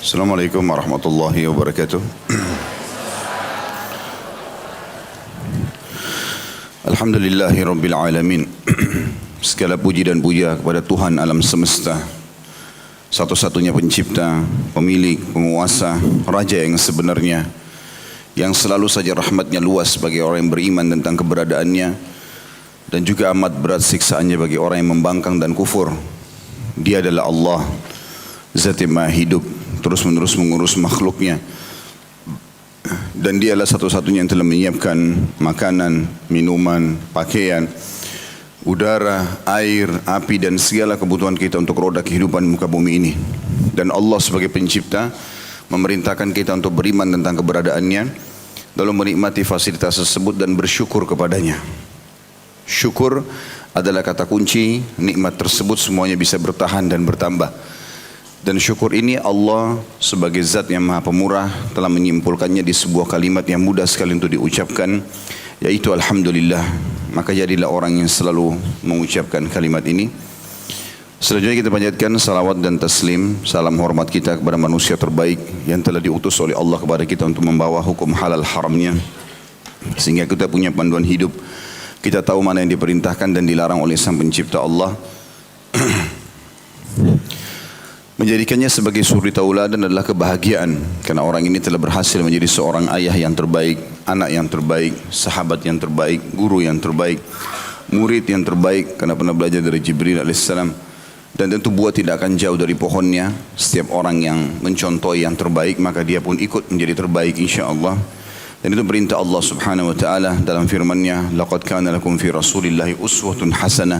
Assalamualaikum warahmatullahi wabarakatuh. Alhamdulillahi rabbil alamin. Segala puji dan puja kepada Tuhan alam semesta, satu-satunya pencipta, pemilik, penguasa, raja yang sebenarnya, yang selalu saja rahmatnya luas bagi orang yang beriman tentang keberadaannya, dan juga amat berat siksaannya bagi orang yang membangkang dan kufur. Dia adalah Allah, Zat yang Maha Hidup, terus-menerus mengurus makhluknya, dan dialah satu-satunya yang telah menyiapkan makanan, minuman, pakaian, udara, air, api dan segala kebutuhan kita untuk roda kehidupan muka bumi ini. Dan Allah sebagai pencipta memerintahkan kita untuk beriman tentang keberadaannya, lalu menikmati fasilitas tersebut dan bersyukur kepadanya. Syukur adalah kata kunci nikmat tersebut semuanya bisa bertahan dan bertambah. Dan syukur ini Allah sebagai zat yang maha pemurah telah menyimpulkannya di sebuah kalimat yang mudah sekali untuk diucapkan, yaitu Alhamdulillah. Maka jadilah orang yang selalu mengucapkan kalimat ini. Selanjutnya kita panjatkan salawat dan taslim, salam hormat kita kepada manusia terbaik yang telah diutus oleh Allah kepada kita untuk membawa hukum halal haramnya, sehingga kita punya panduan hidup. Kita tahu mana yang diperintahkan dan dilarang oleh Sang Pencipta Allah. Menjadikannya sebagai suri tauladan adalah kebahagiaan, karena orang ini telah berhasil menjadi seorang ayah yang terbaik, anak yang terbaik, sahabat yang terbaik, guru yang terbaik, murid yang terbaik, karena pernah belajar dari Jibril alaihissalam. Dan tentu buah tidak akan jauh dari pohonnya. Setiap orang yang mencontohi yang terbaik, maka dia pun ikut menjadi terbaik insyaAllah. Dan itu perintah Allah subhanahu wa ta'ala dalam firman-Nya, laqad kana lakum fi rasulillahi uswatun hasanah.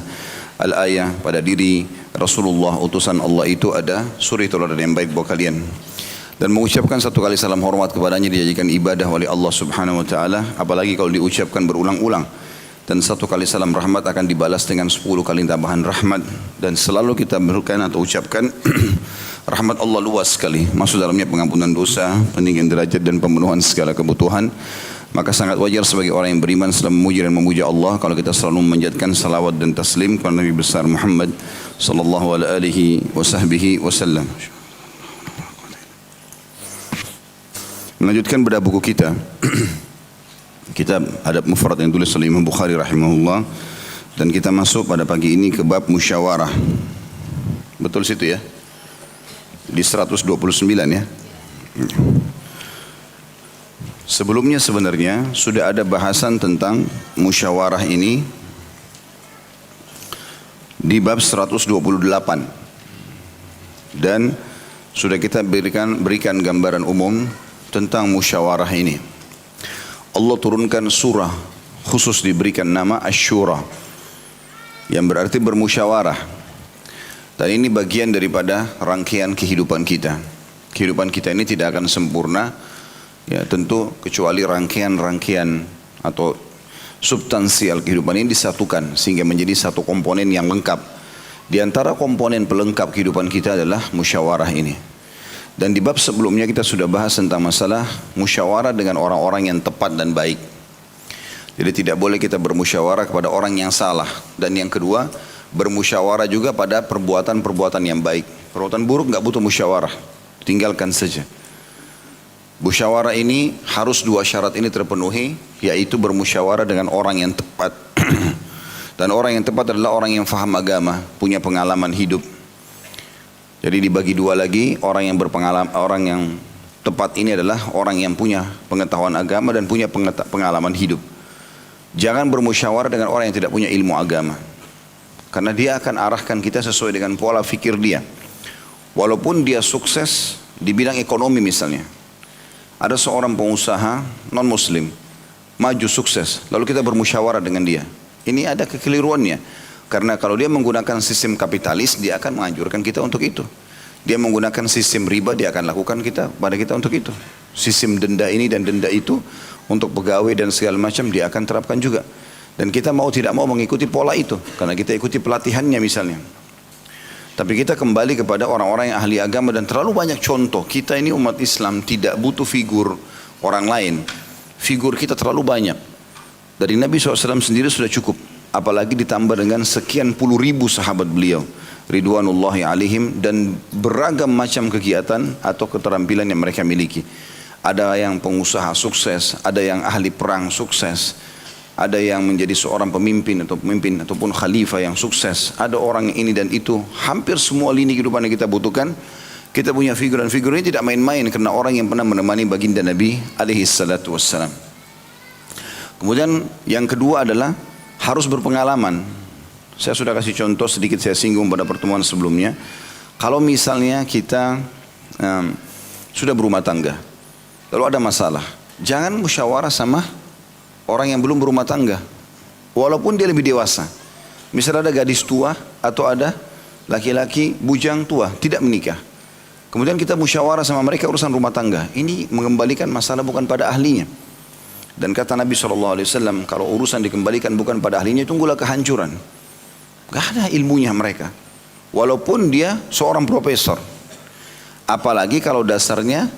Al-ayah, pada diri Rasulullah utusan Allah itu ada suri tauladan yang baik buat kalian. Dan mengucapkan satu kali salam hormat kepadanya dijadikan ibadah oleh Allah subhanahu wa ta'ala, apalagi kalau diucapkan berulang-ulang. Dan satu kali salam rahmat akan dibalas dengan 10 kali tambahan rahmat. Dan selalu kita berikan atau ucapkan rahmat Allah luas sekali, masuk dalamnya pengampunan dosa, peninggian derajat dan pemenuhan segala kebutuhan. Maka sangat wajar sebagai orang yang beriman selalu memuji dan memuja Allah kalau kita selalu memanjatkan salawat dan taslim kepada Nabi besar Muhammad sallallahu alaihi wasallam. Melanjutkan bedah buku kita, kitab Adab Mufrad yang tulis oleh Imam Bukhari rahimahullah, dan kita masuk pada pagi ini ke bab musyawarah. Betul situ ya? Di 129 ya. Sebelumnya sebenarnya sudah ada bahasan tentang musyawarah ini di bab 128, dan sudah kita berikan gambaran umum tentang musyawarah ini. Allah turunkan surah khusus diberikan nama Asy-Syura, yang berarti bermusyawarah. Dan ini bagian daripada rangkaian kehidupan kita. Kehidupan kita ini tidak akan sempurna, ya tentu, kecuali rangkaian-rangkaian atau substansial kehidupan ini disatukan sehingga menjadi satu komponen yang lengkap. Di antara komponen pelengkap kehidupan kita adalah musyawarah ini. Dan di bab sebelumnya kita sudah bahas tentang masalah musyawarah dengan orang-orang yang tepat dan baik. Jadi tidak boleh kita bermusyawarah kepada orang yang salah. Dan yang kedua, bermusyawarah juga pada perbuatan-perbuatan yang baik. Perbuatan buruk nggak butuh musyawarah, tinggalkan saja. Musyawarah ini harus dua syarat ini terpenuhi, yaitu bermusyawarah dengan orang yang tepat. Dan orang yang tepat adalah orang yang faham agama, punya pengalaman hidup. Jadi dibagi dua lagi, orang yang berpengalaman, orang yang tepat ini adalah orang yang punya pengetahuan agama dan punya pengalaman hidup. Jangan bermusyawarah dengan orang yang tidak punya ilmu agama, karena dia akan arahkan kita sesuai dengan pola fikir dia. Walaupun dia sukses di bidang ekonomi misalnya, ada seorang pengusaha non-muslim, maju sukses, lalu kita bermusyawarah dengan dia. Ini ada kekeliruannya, karena kalau dia menggunakan sistem kapitalis, dia akan menganjurkan kita untuk itu. Dia menggunakan sistem riba, dia akan lakukan pada kita untuk itu. Sistem denda ini dan denda itu untuk pegawai dan segala macam dia akan terapkan juga. Dan kita mau tidak mau mengikuti pola itu, karena kita ikuti pelatihannya misalnya. Tapi kita kembali kepada orang-orang yang ahli agama, dan terlalu banyak contoh. Kita ini umat Islam tidak butuh figur orang lain. Figur kita terlalu banyak. Dari Nabi SAW sendiri sudah cukup. Apalagi ditambah dengan sekian puluh ribu sahabat beliau. ridwanullahi alaihim, dan beragam macam kegiatan atau keterampilan yang mereka miliki. Ada yang pengusaha sukses, ada yang ahli perang sukses, ada yang menjadi seorang pemimpin ataupun khalifah yang sukses, ada orang ini dan itu. Hampir semua lini kehidupan yang kita butuhkan, kita punya figuran-figur ini tidak main-main, karena orang yang pernah menemani baginda Nabi alaihi salatu wassalam. Kemudian yang kedua adalah harus berpengalaman. Saya sudah kasih contoh sedikit, saya singgung pada pertemuan sebelumnya. Kalau misalnya kita sudah berumah tangga, lalu ada masalah, jangan musyawarah sama orang yang belum berumah tangga, walaupun dia lebih dewasa. Misalnya ada gadis tua atau ada laki-laki bujang tua, tidak menikah. Kemudian kita musyawarah sama mereka urusan rumah tangga. Ini mengembalikan masalah bukan pada ahlinya. Dan kata Nabi SAW, kalau urusan dikembalikan bukan pada ahlinya, tunggulah kehancuran. Gak ada ilmunya mereka, walaupun dia seorang profesor. Apalagi kalau dasarnya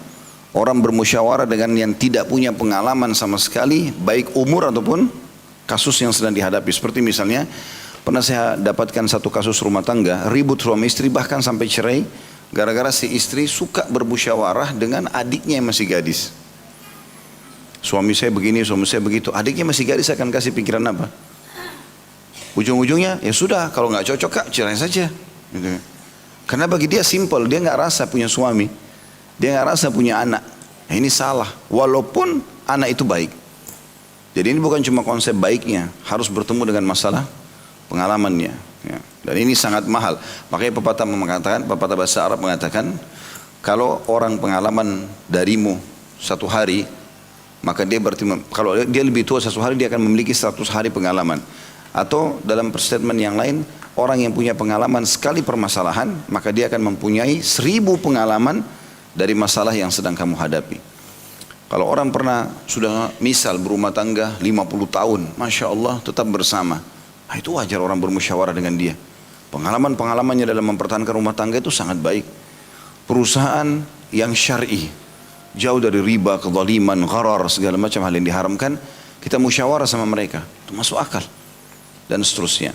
orang bermusyawarah dengan yang tidak punya pengalaman sama sekali, baik umur ataupun kasus yang sedang dihadapi. Seperti misalnya, pernah saya dapatkan satu kasus rumah tangga, ribut suami istri bahkan sampai cerai, gara-gara si istri suka bermusyawarah dengan adiknya yang masih gadis. Suami saya begini, suami saya begitu, adiknya masih gadis, akan kasih pikiran apa? Ujung-ujungnya ya sudah, kalau nggak cocok kak cerai saja gitu. Karena bagi dia simple, dia nggak rasa punya suami, dia nggak rasa punya anak. Nah, ini salah, walaupun anak itu baik. Jadi ini bukan cuma konsep baiknya, harus bertemu dengan masalah pengalamannya ya. Dan ini sangat mahal. Makanya pepatah bahasa Arab mengatakan, kalau orang pengalaman darimu 1 hari, maka dia berarti, kalau dia lebih tua 1 hari, dia akan memiliki 100 hari pengalaman. Atau dalam statement yang lain, orang yang punya pengalaman sekali permasalahan, maka dia akan mempunyai 1000 pengalaman dari masalah yang sedang kamu hadapi. Kalau orang pernah sudah misal berumah tangga 50 tahun, Masya Allah tetap bersama, nah, itu wajar orang bermusyawarah dengan dia. Pengalaman-pengalamannya dalam mempertahankan rumah tangga itu sangat baik. Perusahaan yang syar'i, jauh dari riba, kezaliman, gharar, segala macam hal yang diharamkan, kita musyawarah sama mereka, itu masuk akal. Dan seterusnya.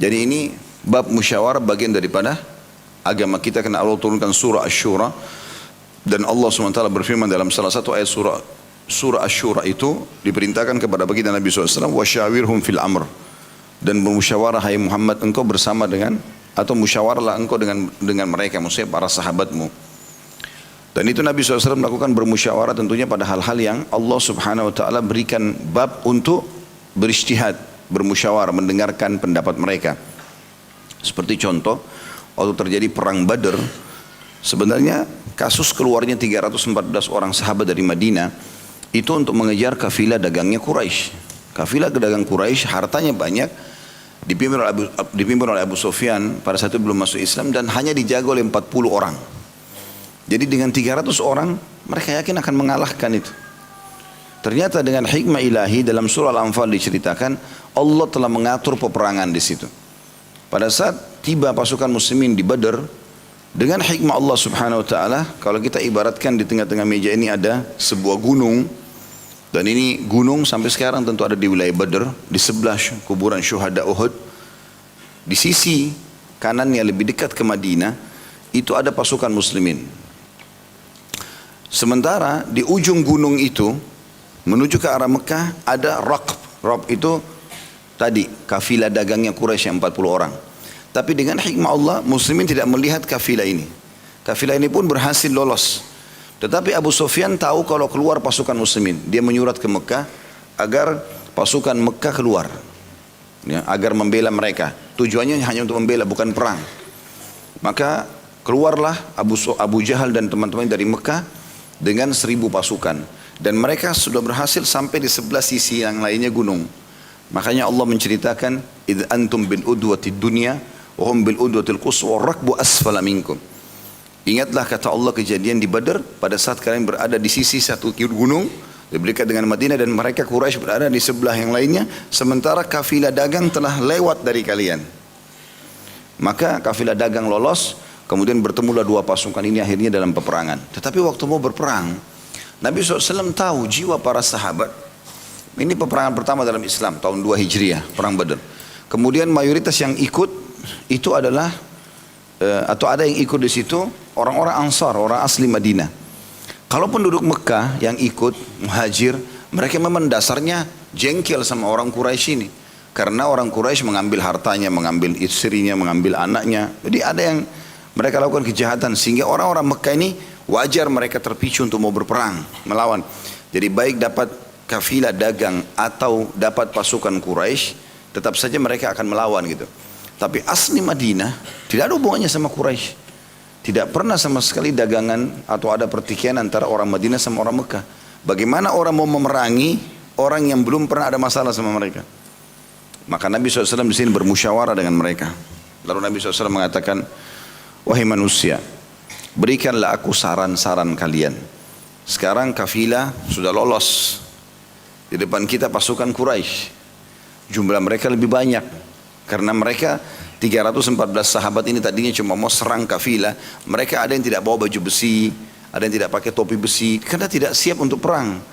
Jadi ini bab musyawarah bagian daripada agama kita, karena Allah turunkan surah Asy-Syura, dan Allah SWT berfirman dalam salah satu ayat surah Asy-Syura itu, diperintahkan kepada baginda Nabi SAW, wasyawirhum fil amr, dan bermusyawarah hai Muhammad, engkau bersama dengan, atau musyawarahlah engkau dengan mereka, maksudnya para sahabatmu. Dan itu Nabi SAW melakukan bermusyawarah tentunya pada hal-hal yang Allah Subhanahu Wa Taala berikan bab untuk berijtihad, bermusyawarah, mendengarkan pendapat mereka. Seperti contoh, waktu terjadi perang Badar, sebenarnya kasus keluarnya 314 orang sahabat dari Madinah itu untuk mengejar kafilah dagangnya Quraisy. Kafilah dagang Quraisy hartanya banyak, dipimpin oleh Abu Sufyan, pada saat itu belum masuk Islam, dan hanya dijaga oleh 40 orang. Jadi dengan 300 orang mereka yakin akan mengalahkan itu. Ternyata dengan hikmah ilahi dalam surah Al-Anfal diceritakan, Allah telah mengatur peperangan di situ. Pada saat tiba pasukan muslimin di Badar, dengan hikmah Allah Subhanahu Wa Taala, kalau kita ibaratkan di tengah-tengah meja ini ada sebuah gunung, dan ini gunung sampai sekarang tentu ada di wilayah Badar, di sebelah kuburan syuhada Uhud. Di sisi kanannya lebih dekat ke Madinah, itu ada pasukan muslimin. Sementara di ujung gunung itu menuju ke arah Mekah ada Raqb. Raqb itu tadi kafilah dagangnya Quraisy yang 40 orang. Tapi dengan hikmah Allah, muslimin tidak melihat kafilah ini. Kafilah ini pun berhasil lolos. Tetapi Abu Sufyan tahu kalau keluar pasukan muslimin. Dia menyurat ke Mekah agar pasukan Mekah keluar, ya, agar membela mereka. Tujuannya hanya untuk membela, bukan perang. Maka keluarlah Abu Jahal dan teman-teman dari Mekah dengan 1000 pasukan. Dan mereka sudah berhasil sampai di sebelah sisi yang lainnya gunung. Makanya Allah menceritakan, idh antum bil udwatid dunya wa hum bil udwatil quswa rakbu asfala minkum. Ingatlah kata Allah kejadian di Badar, pada saat kalian berada di sisi satu gunung dekat dengan Madinah, dan mereka Quraisy berada di sebelah yang lainnya, sementara kafilah dagang telah lewat dari kalian. Maka kafilah dagang lolos, kemudian bertemulah 2 pasukan ini akhirnya dalam peperangan. Tetapi waktu mau berperang, Nabi SAW tahu jiwa para sahabat. Ini peperangan pertama dalam Islam, tahun 2 Hijriah, perang Badar. Kemudian mayoritas yang ikut itu adalah atau ada yang ikut di situ orang-orang Ansar, orang asli Madinah. Kalau penduduk Mekah yang ikut muhajir, mereka memang dasarnya jengkel sama orang Quraisy ini. Karena orang Quraisy mengambil hartanya, mengambil istrinya, mengambil anaknya. Jadi ada yang mereka lakukan kejahatan. Sehingga orang-orang Mekah ini wajar mereka terpicu untuk mau berperang, melawan. Jadi baik dapat kafilah dagang atau dapat pasukan Quraisy, tetap saja mereka akan melawan gitu. Tapi asli Madinah tidak ada hubungannya sama Quraisy. Tidak pernah sama sekali dagangan atau ada pertikaian antara orang Madinah sama orang Mekah. Bagaimana orang mau memerangi orang yang belum pernah ada masalah sama mereka? Maka Nabi SAW di sini bermusyawarah dengan mereka. Lalu Nabi SAW mengatakan, wahai manusia, berikanlah aku saran-saran kalian. Sekarang kafilah sudah lolos. Di depan kita pasukan Quraisy. Jumlah mereka lebih banyak. Karena mereka 314 sahabat ini tadinya cuma mau serang kafilah. Mereka ada yang tidak bawa baju besi, ada yang tidak pakai topi besi. Karena tidak siap untuk perang.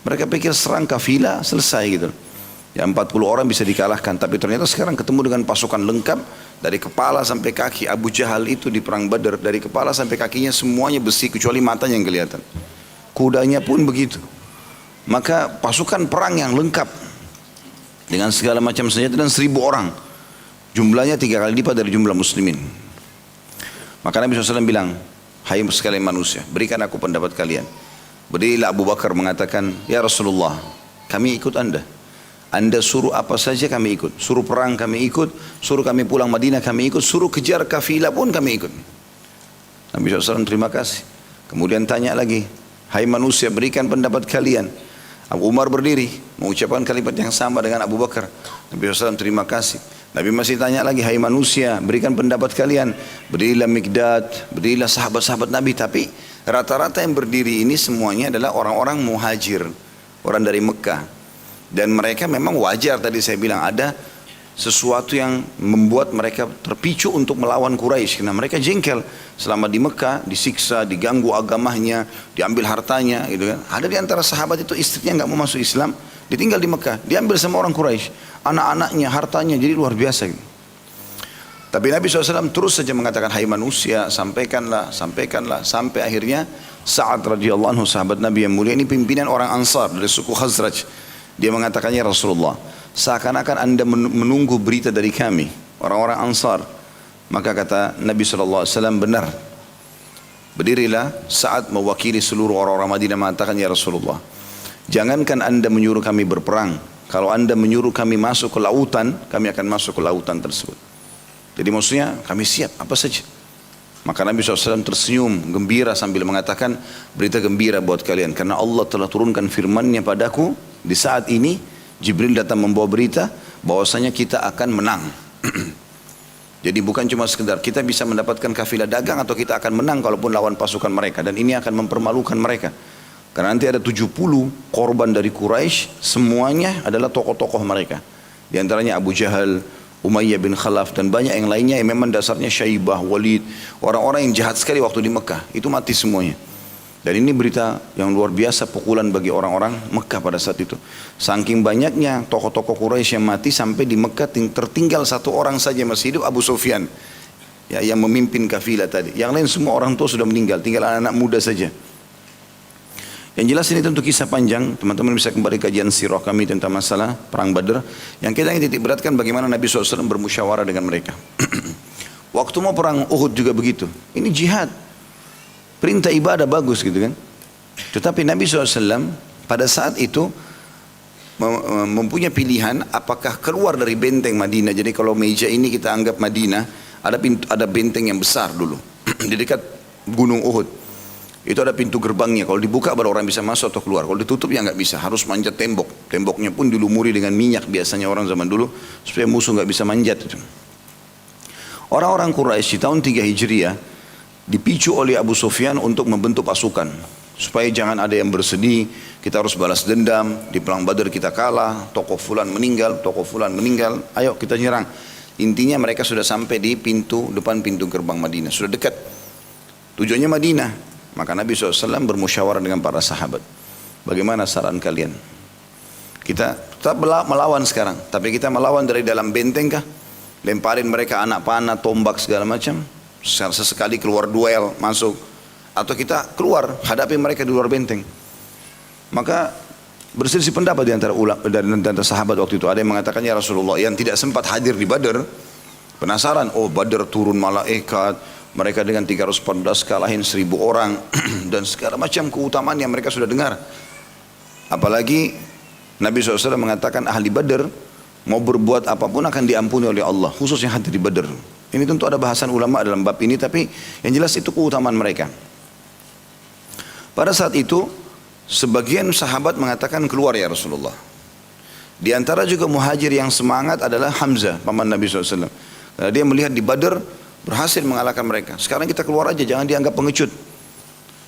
Mereka pikir serang kafilah selesai gitu. Ya 40 orang bisa dikalahkan. Tapi ternyata sekarang ketemu dengan pasukan lengkap. Dari kepala sampai kaki. Abu Jahal itu di perang Badar. Dari kepala sampai kakinya semuanya besi. Kecuali matanya yang kelihatan. Kudanya pun begitu. Maka pasukan perang yang lengkap. Dengan segala macam senjata dan 1000 orang. Jumlahnya 3 kali lipat dari jumlah muslimin. Maka Nabi SAW bilang, hai sekalian manusia, berikan aku pendapat kalian. Berdirilah Abu Bakar mengatakan, ya Rasulullah, kami ikut anda. Anda suruh apa saja kami ikut. Suruh perang kami ikut. Suruh kami pulang Madinah kami ikut. Suruh kejar kafilah pun kami ikut. Nabi SAW terima kasih. Kemudian tanya lagi, hai manusia, berikan pendapat kalian. Abu Umar berdiri mengucapkan kalimat yang sama dengan Abu Bakar. Nabi SAW terima kasih. Nabi masih tanya lagi, hai manusia, berikan pendapat kalian. Berdirilah Mikdad, berdirilah sahabat-sahabat Nabi. Tapi rata-rata yang berdiri ini semuanya adalah orang-orang muhajir, orang dari Mekah. Dan mereka memang wajar, tadi saya bilang ada sesuatu yang membuat mereka terpicu untuk melawan Quraisy. Karena mereka jengkel selama di Mekah, disiksa, diganggu agamanya, diambil hartanya gitu kan. Ada di antara sahabat itu istrinya nggak mau masuk Islam, ditinggal di Mekah, diambil sama orang Quraisy, anak-anaknya, hartanya, jadi luar biasa gitu. Tapi Nabi SAW terus saja mengatakan, hai manusia, sampaikanlah, sampaikanlah, sampai akhirnya Sa'ad radhiyallahu anhu, sahabat Nabi yang mulia ini, pimpinan orang Ansar dari suku Khazraj. Dia mengatakannya, Rasulullah, seakan-akan anda menunggu berita dari kami, orang-orang Ansar. Maka kata Nabi SAW, benar. Berdirilah saat mewakili seluruh orang-orang Madinah mengatakan, ya Rasulullah, jangankan anda menyuruh kami berperang, kalau anda menyuruh kami masuk ke lautan, kami akan masuk ke lautan tersebut. Jadi maksudnya kami siap apa saja. Maka Nabi SAW tersenyum gembira sambil mengatakan, berita gembira buat kalian, karena Allah telah turunkan firman-Nya padaku. Di saat ini Jibril datang membawa berita bahwasanya kita akan menang. Jadi bukan cuma sekedar kita bisa mendapatkan kafilah dagang, atau kita akan menang kalaupun lawan pasukan mereka. Dan ini akan mempermalukan mereka. Karena nanti ada 70 korban dari Quraisy, semuanya adalah tokoh-tokoh mereka. Di antaranya Abu Jahal, Umayyah bin Khalaf, dan banyak yang lainnya yang memang dasarnya Syaibah, Walid. Orang-orang yang jahat sekali waktu di Mekah. Itu mati semuanya. Dan ini berita yang luar biasa, pukulan bagi orang-orang Mekah pada saat itu. Saking banyaknya tokoh-tokoh Quraisy yang mati, sampai di Mekah tertinggal satu orang saja masih hidup, Abu Sufyan. Ya, yang memimpin kafilah tadi. Yang lain semua orang tua sudah meninggal, tinggal anak-anak muda saja. Yang jelas ini tentu kisah panjang. Teman-teman bisa kembali kajian sirah kami tentang masalah perang Badar. Yang kita ingin titik beratkan bagaimana Nabi SAW bermusyawarah dengan mereka. Waktu mau perang Uhud juga begitu. Ini jihad. Perintah ibadah bagus gitu kan. Tetapi Nabi SAW pada saat itu mempunyai pilihan apakah keluar dari benteng Madinah. Jadi kalau meja ini kita anggap Madinah, ada benteng yang besar dulu di dekat Gunung Uhud. Itu ada pintu gerbangnya. Kalau dibuka baru orang bisa masuk atau keluar. Kalau ditutup ya nggak bisa. Harus manjat tembok. Temboknya pun dilumuri dengan minyak biasanya orang zaman dulu supaya musuh nggak bisa manjat. Orang-orang Quraisy di tahun 3 Hijriah dipicu oleh Abu Sufyan untuk membentuk pasukan supaya jangan ada yang bersedih, kita harus balas dendam, di perang Badar kita kalah, tokoh fulan meninggal, ayo kita nyerang. Intinya mereka sudah sampai di depan pintu gerbang Madinah, sudah dekat, tujuannya Madinah. Maka Nabi SAW bermusyawarah dengan para sahabat, bagaimana saran kalian? Kita tetap melawan sekarang, tapi kita melawan dari dalam benteng kah? Lemparin mereka anak panah, tombak segala macam, sesekali keluar duel, masuk. Atau kita keluar, hadapi mereka di luar benteng. Maka berselisih pendapat di antara sahabat waktu itu. Ada yang mengatakan, ya Rasulullah, yang tidak sempat hadir di Badar, penasaran, oh Badar turun malaikat, mereka dengan 314 kalahin 1000 orang, dan segala macam keutamaan yang mereka sudah dengar. Apalagi Nabi SAW mengatakan ahli Badar mau berbuat apapun akan diampuni oleh Allah, khusus yang hadir di Badar. Ini tentu ada bahasan ulama dalam bab ini, tapi yang jelas itu keutamaan mereka. Pada saat itu, sebagian sahabat mengatakan keluar ya Rasulullah. Di antara juga muhajir yang semangat adalah Hamzah, paman Nabi SAW. Karena dia melihat di Badar berhasil mengalahkan mereka. Sekarang kita keluar aja, jangan dianggap pengecut.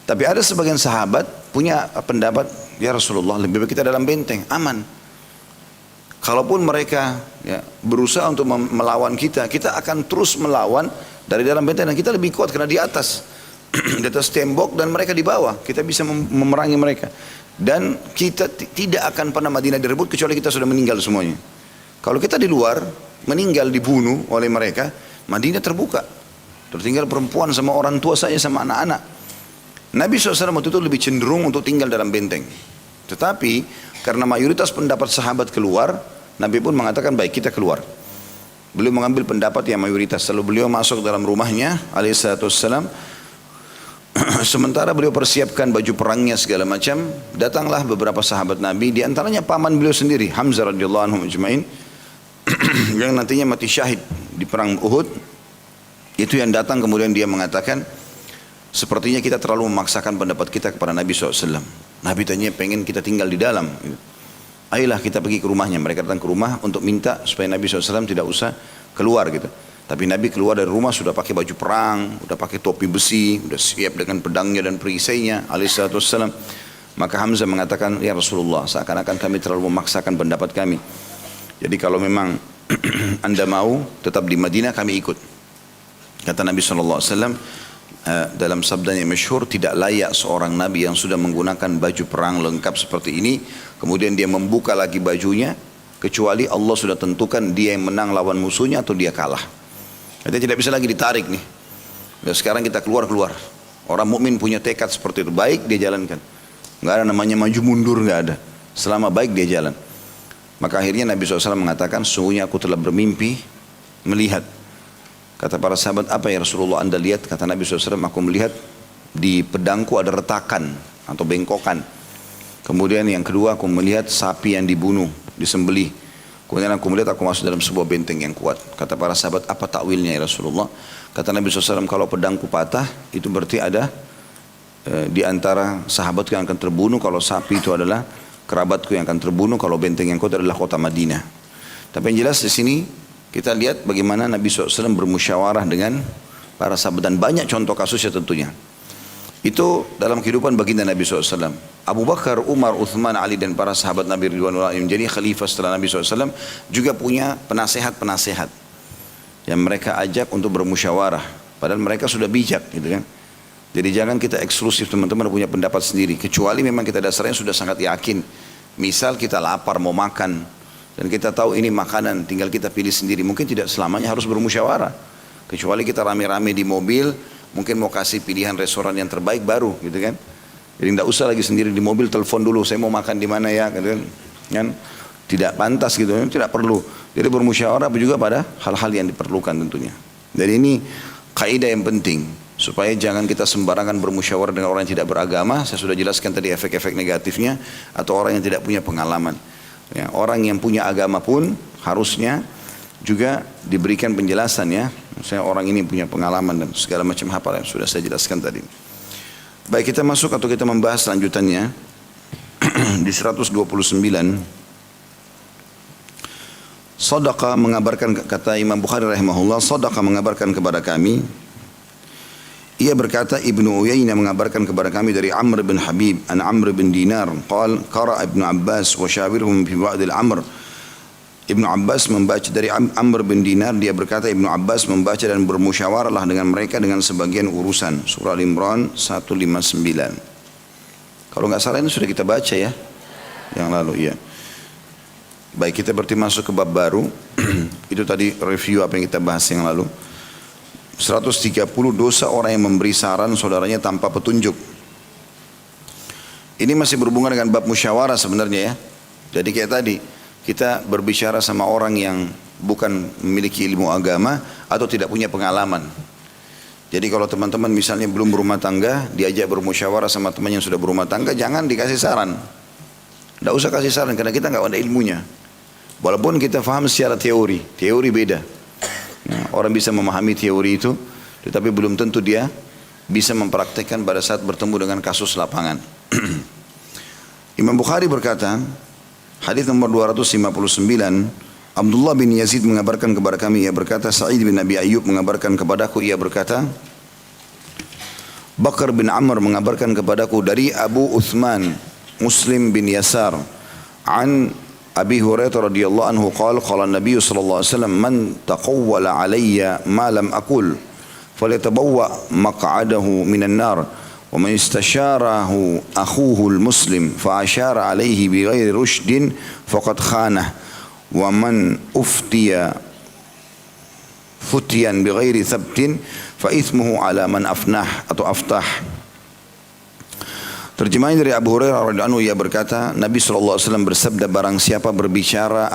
Tapi ada sebagian sahabat punya pendapat, ya Rasulullah lebih baik kita dalam benteng, aman. Kalaupun mereka ya, berusaha untuk melawan kita, kita akan terus melawan dari dalam benteng dan kita lebih kuat karena di atas. Di atas tembok dan mereka di bawah, kita bisa memerangi mereka. Dan kita tidak akan pernah Madinah direbut kecuali kita sudah meninggal semuanya. Kalau kita di luar, meninggal dibunuh oleh mereka, Madinah terbuka. Tertinggal perempuan sama orang tua saja sama anak-anak. Nabi SAW waktu itu lebih cenderung untuk tinggal dalam benteng. Tetapi karena mayoritas pendapat sahabat keluar, Nabi pun mengatakan baik kita keluar. Beliau mengambil pendapat yang mayoritas. Lalu beliau masuk dalam rumahnya alaihissalam. Sementara beliau persiapkan baju perangnya segala macam, datanglah beberapa sahabat Nabi, di antaranya paman beliau sendiri, Hamzah radhiyallahu anhu ajma'in, yang nantinya mati syahid di perang Uhud. Itu yang datang kemudian dia mengatakan, sepertinya kita terlalu memaksakan pendapat kita kepada Nabi SAW. Nabi tanya pengen kita tinggal di dalam. Ayolah kita pergi ke rumahnya. Mereka datang ke rumah untuk minta supaya Nabi SAW tidak usah keluar gitu. Tapi Nabi keluar dari rumah sudah pakai baju perang, sudah pakai topi besi, sudah siap dengan pedangnya dan perisainya alaihissalam. Maka Hamzah mengatakan, ya Rasulullah, seakan-akan kami terlalu memaksakan pendapat kami. Jadi kalau memang anda mau tetap di Madinah, kami ikut. Kata Nabi SAW, dalam sabdanya masyhur, tidak layak seorang Nabi yang sudah menggunakan baju perang lengkap seperti ini, kemudian dia membuka lagi bajunya, kecuali Allah sudah tentukan dia yang menang lawan musuhnya atau dia kalah. Dia tidak bisa lagi ditarik nih. Dan sekarang kita keluar. Orang mukmin punya tekad seperti itu, baik dia jalankan. Enggak ada namanya maju mundur, enggak ada. Selama baik dia jalan. Maka akhirnya Nabi SAW mengatakan, sungguhnya aku telah bermimpi melihat. Kata para sahabat, apa ya Rasulullah anda lihat? Kata Nabi SAW, aku melihat di pedangku ada retakan atau bengkokan. Kemudian yang kedua aku melihat sapi yang dibunuh, disembelih. Kemudian aku melihat aku masuk dalam sebuah benteng yang kuat. Kata para sahabat, apa takwilnya ya Rasulullah? Kata Nabi SAW, kalau pedangku patah, itu berarti ada di antara sahabatku yang akan terbunuh. Kalau sapi itu adalah kerabatku yang akan terbunuh. Kalau benteng yang kuat adalah kota Madinah. Tapi yang jelas di sini kita lihat bagaimana Nabi SAW bermusyawarah dengan para sahabat. Dan banyak contoh kasusnya tentunya. Itu dalam kehidupan baginda Nabi SAW. Abu Bakar, Umar, Uthman, Ali dan para sahabat Nabi Ridwanullah yang menjadi khalifah setelah Nabi SAW juga punya penasehat-penasehat yang mereka ajak untuk bermusyawarah. Padahal mereka sudah bijak gitu kan. Jadi jangan kita eksklusif teman-teman punya pendapat sendiri. Kecuali memang kita dasarnya sudah sangat yakin. Misal kita lapar mau makan dan kita tahu ini makanan tinggal kita pilih sendiri. Mungkin tidak selamanya harus bermusyawarah. Kecuali kita rame-rame di mobil, mungkin mau kasih pilihan restoran yang terbaik baru gitu kan. Jadi tidak usah lagi sendiri di mobil, telepon dulu saya mau makan di mana ya gitu kan. Tidak pantas gitu, tidak perlu. Jadi bermusyawarah juga pada hal-hal yang diperlukan tentunya. Jadi ini kaidah yang penting supaya jangan kita sembarangan bermusyawarah dengan orang yang tidak beragama. Saya sudah jelaskan tadi efek-efek negatifnya, atau orang yang tidak punya pengalaman. Ya, orang yang punya agama pun harusnya juga diberikan penjelasan ya. Misalnya orang ini punya pengalaman dan segala macam hal yang sudah saya jelaskan tadi. Baik, kita masuk atau kita membahas lanjutannya di 129. Sadaqa mengabarkan, kata Imam Bukhari rahimahullah, Sadaqa mengabarkan kepada kami. Ia berkata, Ibnu Uyainah mengabarkan kepada kami dari Amr bin Habib an Amr bin Dinar qala qara Ibnu Abbas wa syawirhum fi ba'd al-amr. Ibnu Abbas membaca dari Amr bin Dinar, dia berkata Ibnu Abbas membaca dan bermusyawarahlah dengan mereka dengan sebagian urusan. Surah Al-Imran 159. Kalau nggak salah ini sudah kita baca ya, yang lalu ya. Baik, kita berarti masuk ke bab baru. Itu tadi review apa yang kita bahas yang lalu. 130 dosa orang yang memberi saran saudaranya tanpa petunjuk. Ini masih berhubungan dengan bab musyawarah sebenarnya ya. Jadi kayak tadi, kita berbicara sama orang yang bukan memiliki ilmu agama atau tidak punya pengalaman. Jadi kalau teman-teman misalnya belum berumah tangga, diajak bermusyawarah sama teman yang sudah berumah tangga, jangan dikasih saran. Tidak usah kasih saran karena kita nggak ada ilmunya. Walaupun kita paham secara teori beda. Nah, orang bisa memahami teori itu, tetapi belum tentu dia bisa mempraktekkan pada saat bertemu dengan kasus lapangan. Imam Bukhari berkata, hadis nomor 259, Abdullah bin Yazid mengabarkan kepada kami, ia berkata, Sa'id bin Abi Ayyub mengabarkan kepadaku, ia berkata, Bakar bin Amr mengabarkan kepadaku dari Abu Uthman Muslim bin Yasar an Abi Hurairah radhiyallahu anhu qala Nabi sallallahu alaihi wasallam man taqawwala alayya ma lam aqul falyatabawwa maq'adahu minan nar wa man istasharahu akhuhu al-muslim fa ashara alayhi bighairi rushdin faqad khanah wa man uftiya futiyan bighairi thabtin fa ithmuhu ala man afnah atau aftah. Terjemahan dari Abu Hurairah radhiyallahu anhu, ia berkata, Nabi SAW bersabda, barang siapa berbicara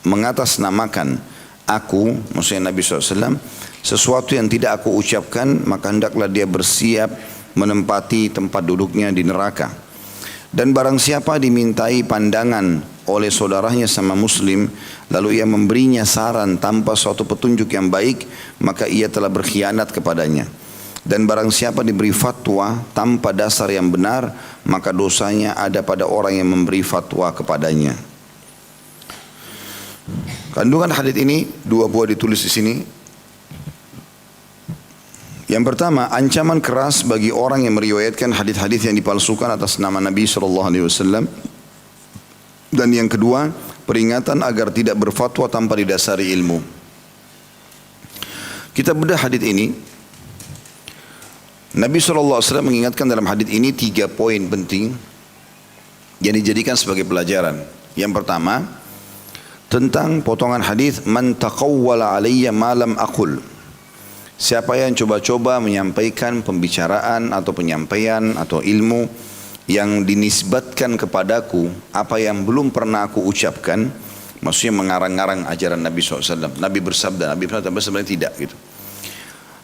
mengatasnamakan aku, maksudnya Nabi SAW, sesuatu yang tidak aku ucapkan, maka hendaklah dia bersiap menempati tempat duduknya di neraka. Dan barang siapa dimintai pandangan oleh saudaranya sama muslim, lalu ia memberinya saran tanpa suatu petunjuk yang baik, maka ia telah berkhianat kepadanya. Dan barang siapa diberi fatwa tanpa dasar yang benar, maka dosanya ada pada orang yang memberi fatwa kepadanya. Kandungan hadis ini dua buah ditulis di sini. Yang pertama, ancaman keras bagi orang yang meriwayatkan hadis-hadis yang dipalsukan atas nama Nabi SAW. Dan yang kedua, peringatan agar tidak berfatwa tanpa didasari ilmu. Kita bedah hadis ini. Nabi SAW mengingatkan dalam hadis ini 3 poin penting yang dijadikan sebagai pelajaran. Yang pertama, tentang potongan hadis man taqawwala alayya ma lam aqul. Siapa yang coba-coba menyampaikan pembicaraan atau penyampaian atau ilmu yang dinisbatkan kepadaku apa yang belum pernah aku ucapkan, maksudnya mengarang-arang ajaran Nabi SAW. Nabi bersabda, Nabi bersabda, sebenarnya tidak gitu.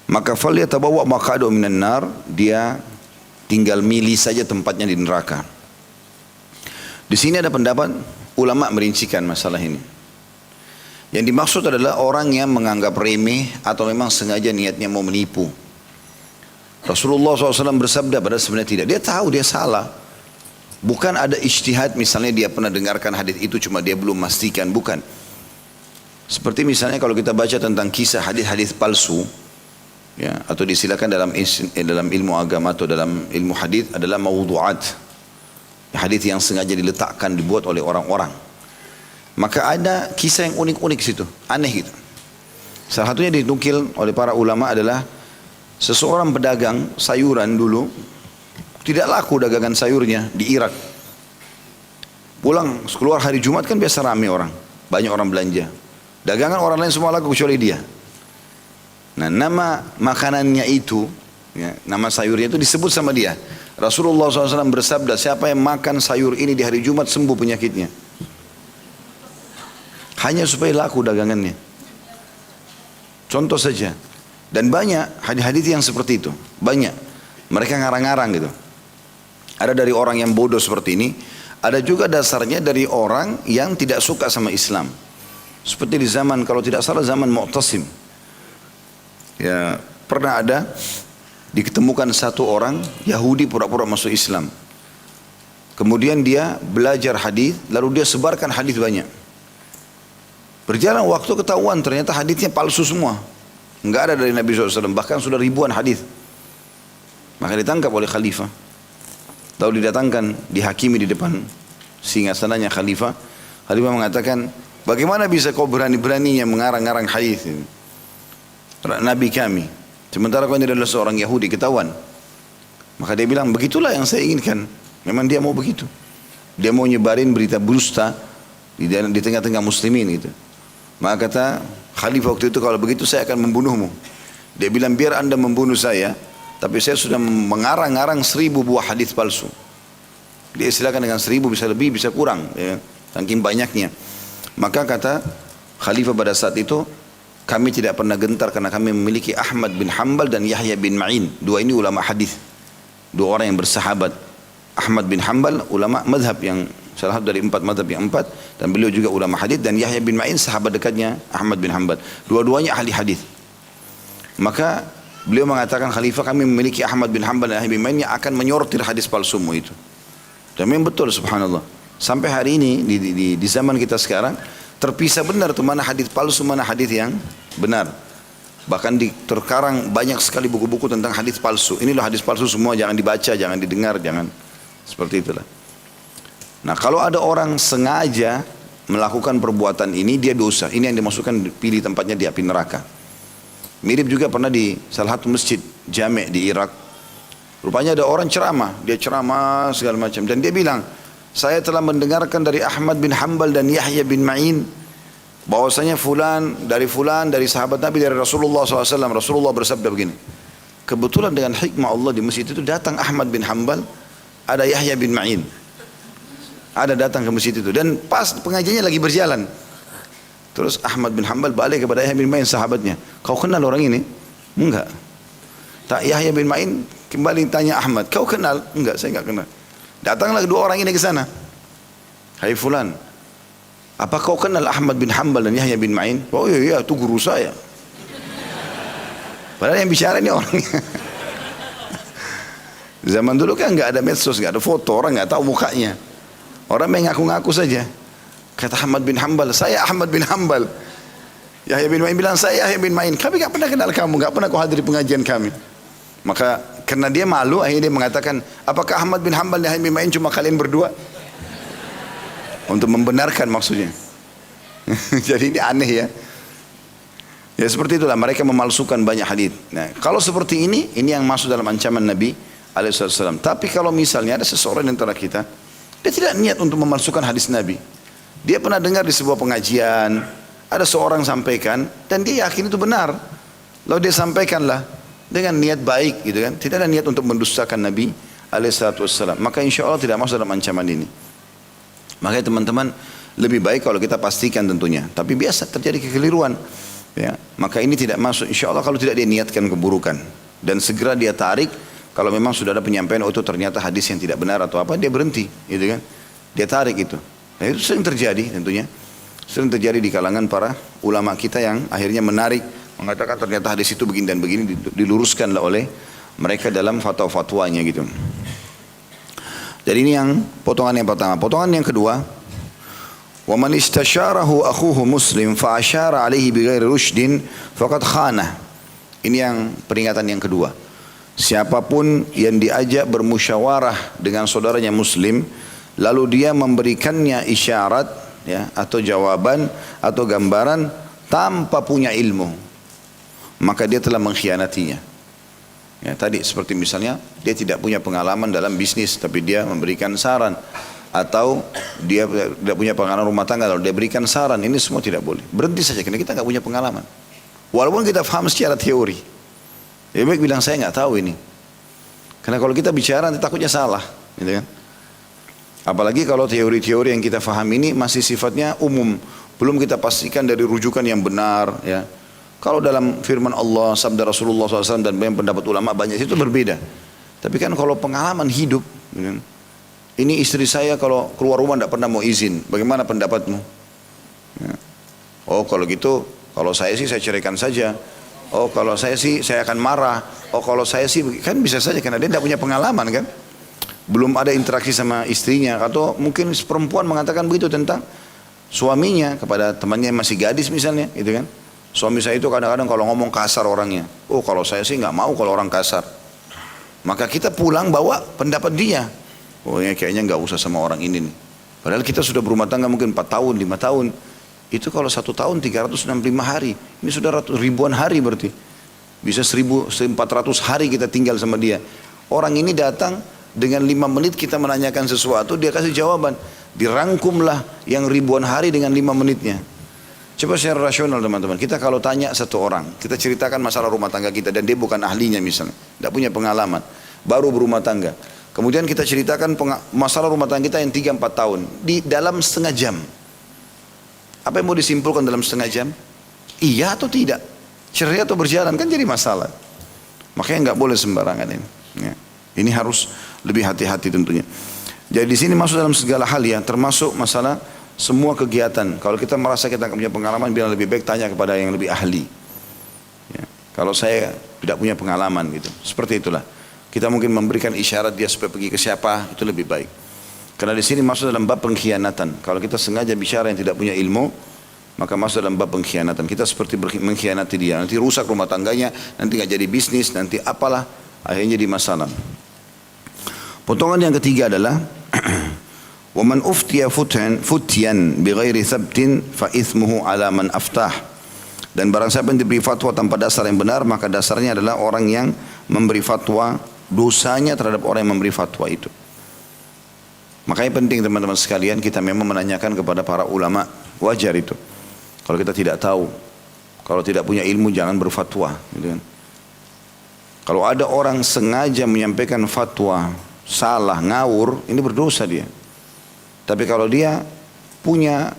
Maka falyatabawa maq'adahu minan nar, dia tinggal milih saja tempatnya di neraka. Di sini ada pendapat ulama merincikan masalah ini. Yang dimaksud adalah orang yang menganggap remeh atau memang sengaja niatnya mau menipu. Rasulullah SAW bersabda, padahal sebenarnya tidak. Dia tahu dia salah. Bukan ada ijtihad, misalnya dia pernah dengarkan hadis itu cuma dia belum memastikan, bukan. Seperti misalnya kalau kita baca tentang kisah hadis-hadis palsu, ya, atau disilakan dalam ilmu agama atau dalam ilmu hadis adalah mawdu'at, hadis yang sengaja diletakkan, dibuat oleh orang-orang. Maka ada kisah yang unik-unik situ, aneh gitu. Salah satunya dinukil oleh para ulama adalah seseorang pedagang sayuran dulu tidak laku dagangan sayurnya di Irak. Pulang keluar hari Jumat kan biasa ramai orang, banyak orang belanja. Dagangan orang lain semua laku kecuali dia. Nah, nama makanannya itu, ya, nama sayurnya itu disebut sama dia. Rasulullah SAW bersabda, siapa yang makan sayur ini di hari Jumat sembuh penyakitnya. Hanya supaya laku dagangannya. Contoh saja. Dan banyak hadis-hadis yang seperti itu. Banyak. Mereka ngarang-ngarang gitu. Ada dari orang yang bodoh seperti ini. Ada juga dasarnya dari orang yang tidak suka sama Islam. Seperti di zaman, kalau tidak salah zaman Mu'tasim. Ya, pernah ada diketemukan satu orang Yahudi pura-pura masuk Islam. Kemudian dia belajar hadis, lalu dia sebarkan hadis banyak. Berjalan waktu ketahuan ternyata hadisnya palsu semua. Enggak ada dari Nabi SAW, bahkan sudah ribuan hadis. Maka ditangkap oleh khalifah. Lalu didatangkan, dihakimi di depan singgasananya khalifah. Khalifah mengatakan, bagaimana bisa kau berani-beraninya mengarang-arang hadis ini? Nabi kami. Sementara kau ini adalah seorang Yahudi, ketahuan. Maka dia bilang, begitulah yang saya inginkan. Memang dia mau begitu. Dia mau nyebarin berita dusta di tengah-tengah muslimin gitu. Maka kata khalifah waktu itu, kalau begitu saya akan membunuhmu. Dia bilang biar anda membunuh saya, tapi saya sudah mengarang-arang 1000 buah hadis palsu. Dia silakan dengan 1000 bisa lebih bisa kurang, ya, saking banyaknya. Maka kata khalifah pada saat itu, kami tidak pernah gentar karena kami memiliki Ahmad bin Hanbal dan Yahya bin Ma'in. Dua ini ulama hadis, dua orang yang bersahabat. Ahmad bin Hanbal ulama madhab yang salah satu dari 4 madhab yang 4, dan beliau juga ulama hadis, dan Yahya bin Ma'in sahabat dekatnya Ahmad bin Hanbal. Dua-duanya ahli hadis. Maka beliau mengatakan khalifah kami memiliki Ahmad bin Hanbal dan Yahya bin Ma'in yang akan menyortir hadis palsumu itu. Dan memang betul subhanallah. Sampai hari ini di zaman kita sekarang terpisah benar tuh mana hadis palsu mana hadis yang benar. Bahkan terkarang banyak sekali buku-buku tentang hadis palsu. Inilah hadis palsu semua, jangan dibaca, jangan didengar, jangan seperti itulah. Nah, kalau ada orang sengaja melakukan perbuatan ini, dia dosa. Ini yang dimasukkan pilih tempatnya di api neraka. Mirip juga pernah di salah satu masjid jami' di Irak. Rupanya ada orang ceramah, dia ceramah segala macam, dan dia bilang, saya telah mendengarkan dari Ahmad bin Hanbal dan Yahya bin Ma'in bahwasanya fulan dari sahabat Nabi, dari Rasulullah SAW. Rasulullah bersabda begini. Kebetulan dengan hikmah Allah di masjid itu datang Ahmad bin Hanbal, ada Yahya bin Ma'in, ada datang ke masjid itu, dan pas pengajiannya lagi berjalan. Terus Ahmad bin Hanbal balik kepada Yahya bin Ma'in sahabatnya, kau kenal orang ini? Enggak. Tak, Yahya bin Ma'in kembali tanya Ahmad, kau kenal? Enggak, saya enggak kenal. Datanglah kedua orang ini ke sana. Hai fulan, apa kau kenal Ahmad bin Hanbal dan Yahya bin Ma'in? Oh iya, itu guru saya. Padahal yang bicara ini orangnya. Zaman dulu kan nggak ada medsos, nggak ada foto, orang nggak tahu mukanya. Orang main ngaku-ngaku saja. Kata Ahmad bin Hanbal, saya Ahmad bin Hanbal. Yahya bin Ma'in bilang, saya Yahya bin Ma'in. Kami nggak pernah kenal kamu, nggak pernah kau hadiri pengajian kami. Maka karena dia malu, akhirnya dia mengatakan, apakah Ahmad bin Hanbal dan Yahya bin Ma'in cuma kalian berdua? Untuk membenarkan maksudnya. Jadi ini aneh ya. Ya seperti itulah, mereka memalsukan banyak hadis. Nah, kalau seperti ini yang masuk dalam ancaman Nabi alaihissalam. Tapi kalau misalnya ada seseorang di antara kita, dia tidak niat untuk memalsukan hadis Nabi. Dia pernah dengar di sebuah pengajian, ada seorang sampaikan, dan dia yakin itu benar. Lalu dia sampaikanlah dengan niat baik, gitu kan? Tidak ada niat untuk mendustakan Nabi alaihissalam. Maka insya Allah tidak masuk dalam ancaman ini. Makanya teman-teman, lebih baik kalau kita pastikan tentunya. Tapi biasa terjadi kekeliruan. Ya, maka ini tidak masuk insya Allah kalau tidak dia niatkan keburukan. Dan segera dia tarik. Kalau memang sudah ada penyampaian, oh itu ternyata hadis yang tidak benar atau apa, dia berhenti, gitu kan? Dia tarik itu. Nah, itu sering terjadi tentunya. Sering terjadi di kalangan para ulama kita yang akhirnya menarik, mengatakan ternyata hadis itu begini dan begini, diluruskanlah oleh mereka dalam fatwa-fatwanya gitu. Jadi ini yang potongan yang pertama. Potongan yang kedua, wa man istasyarahu akhuhu muslim fa asyara alaihi bighairi rusydin faqad khana. Ini yang peringatan yang kedua. Siapapun yang diajak bermusyawarah dengan saudaranya muslim, lalu dia memberikannya isyarat, ya, atau jawaban atau gambaran tanpa punya ilmu, maka dia telah mengkhianatinya. Ya, tadi seperti misalnya dia tidak punya pengalaman dalam bisnis, tapi dia memberikan saran, atau dia tidak punya pengalaman rumah tangga, lalu dia berikan saran. Ini semua tidak boleh. Berhenti saja karena kita nggak punya pengalaman. Walaupun kita paham secara teori. Ya baik bilang saya nggak tahu ini. Karena kalau kita bicara nanti takutnya salah, gitu kan? Apalagi kalau teori-teori yang kita paham ini masih sifatnya umum, belum kita pastikan dari rujukan yang benar, ya. Kalau dalam firman Allah, sabda Rasulullah SAW dan banyak pendapat ulama banyak itu berbeda. Tapi kan kalau pengalaman hidup, gitu kan? Ini istri saya kalau keluar rumah tidak pernah mau izin, bagaimana pendapatmu? Ya. Oh kalau gitu, kalau saya sih saya ceraikan saja. Oh kalau saya sih saya akan marah. Oh kalau saya sih kan bisa saja karena dia tidak punya pengalaman kan, belum ada interaksi sama istrinya, atau mungkin perempuan mengatakan begitu tentang suaminya kepada temannya yang masih gadis misalnya, gitu kan? Suami saya itu kadang-kadang kalau ngomong kasar orangnya. Oh kalau saya sih nggak mau kalau orang kasar. Maka kita pulang bawa pendapat dia. Oh ya kayaknya nggak usah sama orang ini nih. Padahal kita sudah berumah tangga mungkin 4 tahun, 5 tahun. Itu kalau 1 tahun 365 hari, ini sudah ribuan hari berarti. Bisa 1400 hari kita tinggal sama dia. Orang ini datang dengan 5 menit kita menanyakan sesuatu, dia kasih jawaban. Dirangkumlah yang ribuan hari dengan 5 menitnya. Coba secara rasional teman-teman, kita kalau tanya satu orang, kita ceritakan masalah rumah tangga kita dan dia bukan ahlinya misalnya, tidak punya pengalaman, baru berumah tangga. Kemudian kita ceritakan masalah rumah tangga kita yang 3-4 tahun, di dalam setengah jam. Apa yang mau disimpulkan dalam setengah jam? Iya atau tidak? Cerai atau berjalan, kan jadi masalah. Makanya nggak boleh sembarangan ini. Ya. Ini harus lebih hati-hati tentunya. Jadi di sini masuk dalam segala hal ya, termasuk masalah semua kegiatan. Kalau kita merasa kita punya pengalaman, bilang lebih baik tanya kepada yang lebih ahli. Ya. Kalau saya tidak punya pengalaman gitu, seperti itulah. Kita mungkin memberikan isyarat dia supaya pergi ke siapa, itu lebih baik. Karena di sini masuk dalam bab pengkhianatan. Kalau kita sengaja bicara yang tidak punya ilmu, maka masuk dalam bab pengkhianatan. Kita seperti mengkhianati dia. Nanti rusak rumah tangganya, nanti nggak jadi bisnis, nanti apalah, akhirnya jadi masalah. Potongan yang ketiga adalah وَمَنْ أُفْتِيَ فُتْيًا بِغَيْرِ ثَبْتٍ فَإِثْمُهُ عَلَى مَنْ أَفْتَاهُ. Dan barang siapa yang diberi fatwa tanpa dasar yang benar, maka dasarnya adalah orang yang memberi fatwa, dosanya terhadap orang yang memberi fatwa itu. Makanya penting teman-teman sekalian, kita memang menanyakan kepada para ulama, wajar itu. Kalau kita tidak tahu, kalau tidak punya ilmu jangan berfatwa, gitu kan. Kalau ada orang sengaja menyampaikan fatwa salah, ngawur, ini berdosa dia. Tapi kalau dia punya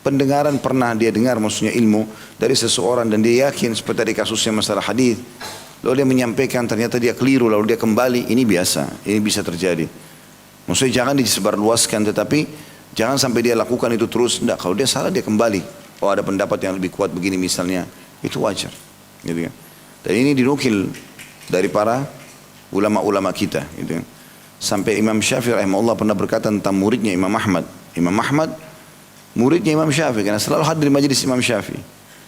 pendengaran, pernah dia dengar maksudnya ilmu dari seseorang dan dia yakin seperti tadi kasusnya masalah hadis, lalu dia menyampaikan ternyata dia keliru, lalu dia kembali, ini biasa, ini bisa terjadi. Maksudnya jangan disebarluaskan, tetapi jangan sampai dia lakukan itu terus. Tidak, kalau dia salah dia kembali. Oh ada pendapat yang lebih kuat begini misalnya, itu wajar. Gitu kan. Dan ini dinukil dari para ulama-ulama kita. Gitu kan. Sampai Imam Syafi'i rahimahullah pernah berkata tentang muridnya Imam Ahmad. Imam Ahmad muridnya Imam Syafi'i karena selalu hadir di majelis Imam Syafi'i.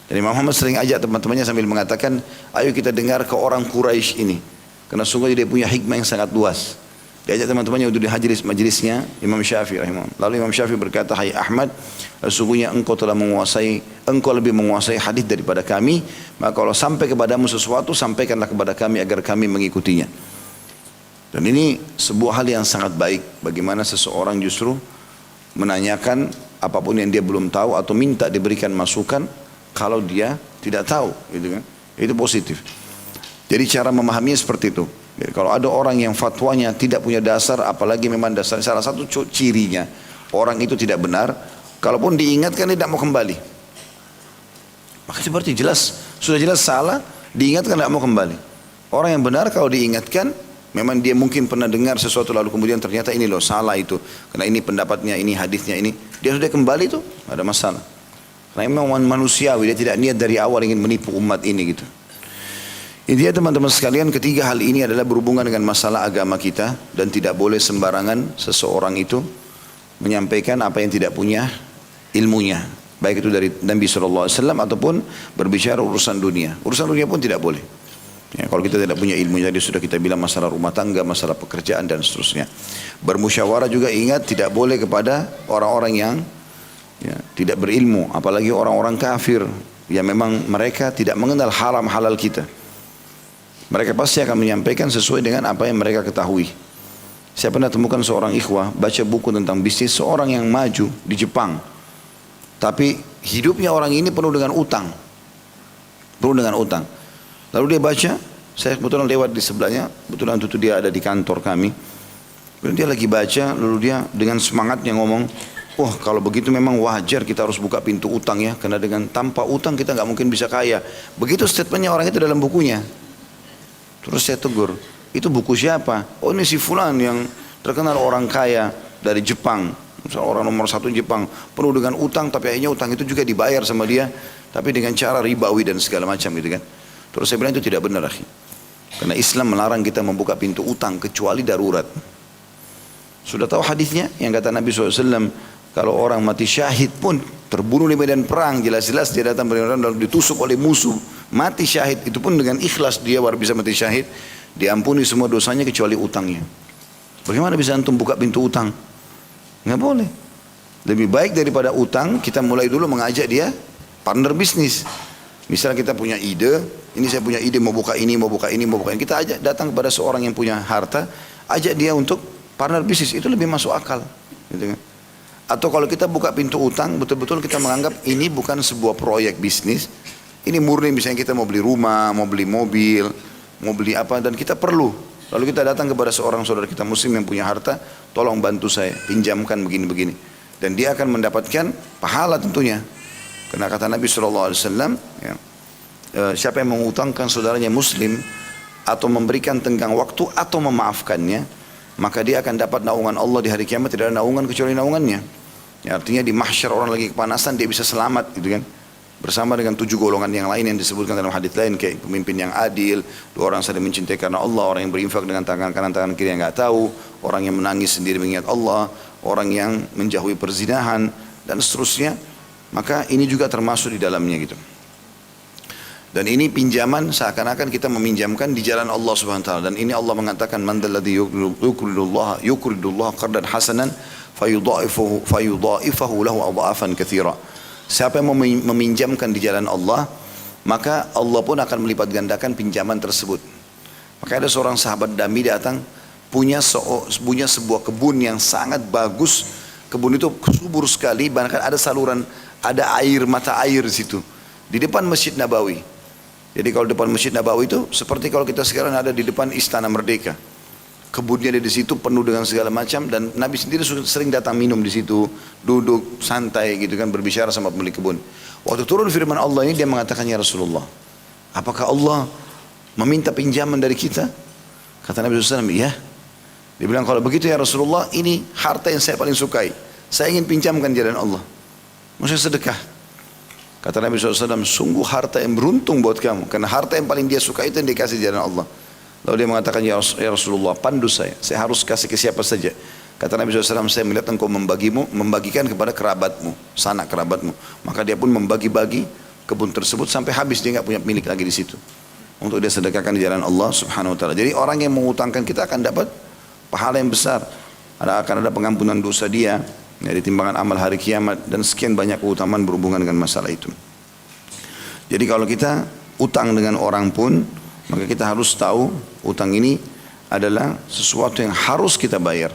Dan Imam Ahmad sering ajak teman-temannya sambil mengatakan, ayo kita dengar ke orang Quraisy ini. Karena sungguh dia punya hikmah yang sangat luas. Diajak teman-temannya untuk dihadiri majelisnya Imam Syafi'i rahimahullah. Lalu Imam Syafi'i berkata, hai Ahmad, sesungguhnya engkau lebih menguasai hadis daripada kami, maka kalau sampai kepadamu sesuatu, sampaikanlah kepada kami agar kami mengikutinya. Dan ini sebuah hal yang sangat baik, bagaimana seseorang justru menanyakan apapun yang dia belum tahu atau minta diberikan masukan kalau dia tidak tahu, gitu kan? Itu positif. Jadi cara memahaminya seperti itu. Jadi kalau ada orang yang fatwanya tidak punya dasar, apalagi memang dasar salah satu cirinya orang itu tidak benar, kalaupun diingatkan dia tidak mau kembali. Maka seperti sudah jelas salah, diingatkan tidak mau kembali. Orang yang benar kalau diingatkan, memang dia mungkin pernah dengar sesuatu lalu kemudian ternyata ini loh salah itu, karena ini pendapatnya, ini hadisnya ini, dia sudah kembali itu ada masalah. Karena memang manusiawi, dia tidak niat dari awal ingin menipu umat ini gitu. Intinya teman-teman sekalian, ketiga hal ini adalah berhubungan dengan masalah agama kita dan tidak boleh sembarangan seseorang itu menyampaikan apa yang tidak punya ilmunya, baik itu dari Nabi SAW ataupun berbicara urusan dunia. Urusan dunia pun tidak boleh. Ya, kalau kita tidak punya ilmunya, tadi sudah kita bilang masalah rumah tangga, masalah pekerjaan dan seterusnya. Bermusyawarah juga ingat tidak boleh kepada orang-orang yang tidak berilmu, apalagi orang-orang kafir yang memang mereka tidak mengenal haram halal kita. Mereka pasti akan menyampaikan sesuai dengan apa yang mereka ketahui. Saya pernah temukan seorang ikhwah baca buku tentang bisnis seorang yang maju di Jepang. Tapi hidupnya orang ini penuh dengan utang. Penuh dengan utang. Lalu dia baca, saya kebetulan lewat di sebelahnya, kebetulan itu dia ada di kantor kami. Kemudian dia lagi baca, lalu dia dengan semangatnya ngomong, wah kalau begitu memang wajar kita harus buka pintu utang ya, karena dengan tanpa utang kita nggak mungkin bisa kaya. Begitu statementnya orang itu dalam bukunya. Terus saya tegur, itu buku siapa? Oh ini si Fulan yang terkenal orang kaya dari Jepang, orang nomor 1 Jepang, penuh dengan utang, tapi akhirnya utang itu juga dibayar sama dia, tapi dengan cara ribawi dan segala macam gitu kan. Terus saya bilang itu tidak benar akhi. Karena Islam melarang kita membuka pintu utang kecuali darurat. Sudah tahu hadisnya yang kata Nabi SAW, kalau orang mati syahid pun terbunuh di medan perang, jelas-jelas dia datang beriman lalu ditusuk oleh musuh, mati syahid, itu pun dengan ikhlas dia baru bisa mati syahid, diampuni semua dosanya kecuali utangnya. Bagaimana bisa antum buka pintu utang? Nggak boleh. Lebih baik daripada utang, kita mulai dulu mengajak dia partner bisnis. Misalnya kita punya ide, ini saya punya ide mau buka ini, mau buka ini, mau buka ini. Kita ajak datang kepada seorang yang punya harta, ajak dia untuk partner bisnis, itu lebih masuk akal. Gitu kan? Atau kalau kita buka pintu utang, betul-betul kita menganggap ini bukan sebuah proyek bisnis. Ini murni misalnya kita mau beli rumah, mau beli mobil, mau beli apa, dan kita perlu. Lalu kita datang kepada seorang saudara kita muslim yang punya harta, tolong bantu saya, pinjamkan begini-begini. Dan dia akan mendapatkan pahala tentunya. Karena kata Nabi SAW, ya, siapa yang mengutangkan saudaranya muslim, atau memberikan tenggang waktu, atau memaafkannya, maka dia akan dapat naungan Allah di hari kiamat. Tidak ada naungan kecuali naungannya. Ya, artinya di mahsyar orang lagi kepanasan, dia bisa selamat gitu kan. Bersama dengan 7 golongan yang lain yang disebutkan dalam hadits lain, kayak pemimpin yang adil, 2 orang saling mencintai karena Allah, orang yang berinfak dengan tangan kanan tangan kiri yang enggak tahu, orang yang menangis sendiri mengingat Allah, orang yang menjauhi perzinahan dan seterusnya. Maka ini juga termasuk di dalamnya gitu. Dan ini pinjaman seakan-akan kita meminjamkan di jalan Allah Subhanahu wa taala. Dan ini Allah mengatakan man dalladzi yuqridullah qardan hasanan fayudha'ifahu lahu adha'afan katsira. Siapa yang meminjamkan di jalan Allah, maka Allah pun akan melipat gandakan pinjaman tersebut. Maka ada seorang sahabat Dami datang punya sebuah kebun yang sangat bagus. Kebun itu subur sekali, bahkan ada saluran, ada air, mata air di situ. Di depan Masjid Nabawi. Jadi kalau depan Masjid Nabawi itu seperti kalau kita sekarang ada di depan Istana Merdeka. Kebunnya ada di situ penuh dengan segala macam, dan Nabi sendiri sering datang minum di situ, duduk santai gitu kan, berbicara sama pemilik kebun. Waktu turun firman Allah ini, dia mengatakan, ya Rasulullah, apakah Allah meminta pinjaman dari kita? Kata Nabi SAW, ya. Dia bilang, kalau begitu ya Rasulullah, ini harta yang saya paling sukai, saya ingin pinjamkan jalan Allah, maksudnya sedekah. Kata Nabi SAW, sungguh harta yang beruntung buat kamu. Karena harta yang paling dia suka itu yang dikasih jalan Allah. Lalu dia mengatakan, ya Rasulullah, pandu saya harus kasih ke siapa saja. Kata Nabi SAW, saya melihat engkau membagikan kepada kerabatmu, sanak kerabatmu. Maka dia pun membagi-bagi kebun tersebut sampai habis, dia nggak punya milik lagi di situ. Untuk dia sedekahkan di jalan Allah Subhanahu wa taala. Jadi orang yang mengutangkan kita akan dapat pahala yang besar. Akan ada pengampunan dosa dia, dari timbangan amal hari kiamat, dan sekian banyak keutamaan berhubungan dengan masalah itu. Jadi kalau kita utang dengan orang pun, maka kita harus tahu utang ini adalah sesuatu yang harus kita bayar.